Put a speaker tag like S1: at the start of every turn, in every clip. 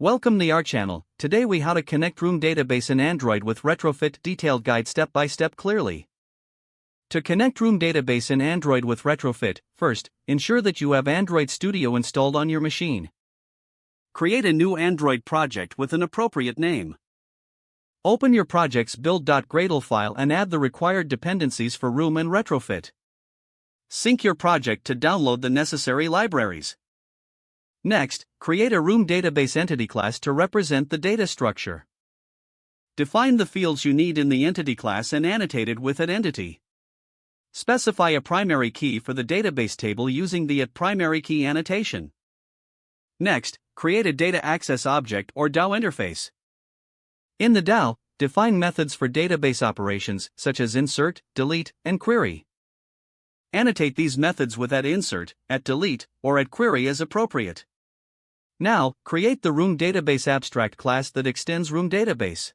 S1: Welcome to our channel. Today we how to connect room database in Android with Retrofit, detailed guide step by step clearly. To connect room database in Android with Retrofit, first, ensure that you have Android Studio installed on your machine. Create a new Android project with an appropriate name. Open your project's build.gradle file and add the required dependencies for room and Retrofit. Sync your project to download the necessary libraries. Next, create a room database entity class to represent the data structure. Define the fields you need in the entity class and annotate it with entity. Specify a primary key for the database table using the @primary key annotation. Next, create a data access object or DAO interface. In the DAO, define methods for database operations such as insert, delete, and query. Annotate these methods with @insert, @delete, or @query as appropriate. Now, create the room database abstract class that extends room database.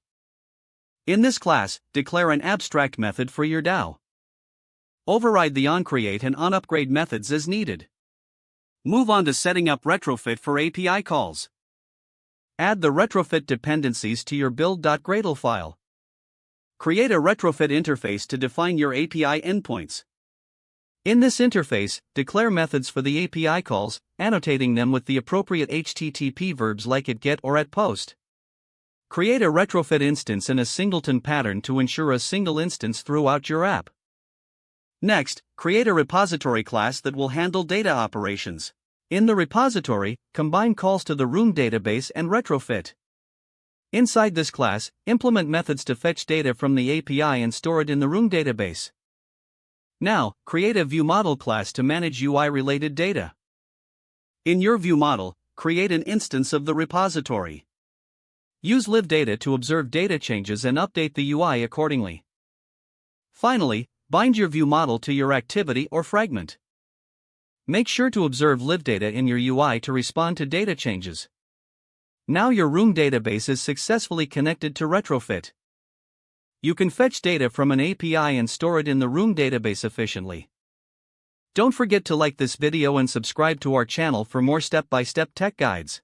S1: In this class, declare an abstract method for your DAO. Override the onCreate and onUpgrade methods as needed. Move on to setting up Retrofit for API calls. Add the Retrofit dependencies to your build.gradle file. Create a Retrofit interface to define your API endpoints. In this interface, declare methods for the API calls, annotating them with the appropriate HTTP verbs like @get or @post. Create a Retrofit instance in a singleton pattern to ensure a single instance throughout your app. Next, create a repository class that will handle data operations. In the repository, combine calls to the room database and Retrofit. Inside this class, implement methods to fetch data from the API and store it in the room database. Now, create a viewModel class to manage UI-related data. In your viewModel, create an instance of the repository. Use LiveData to observe data changes and update the UI accordingly. Finally, bind your viewModel to your activity or fragment. Make sure to observe LiveData in your UI to respond to data changes. Now your room database is successfully connected to Retrofit. You can fetch data from an API and store it in the room database efficiently. Don't forget to like this video and subscribe to our channel for more step-by-step tech guides.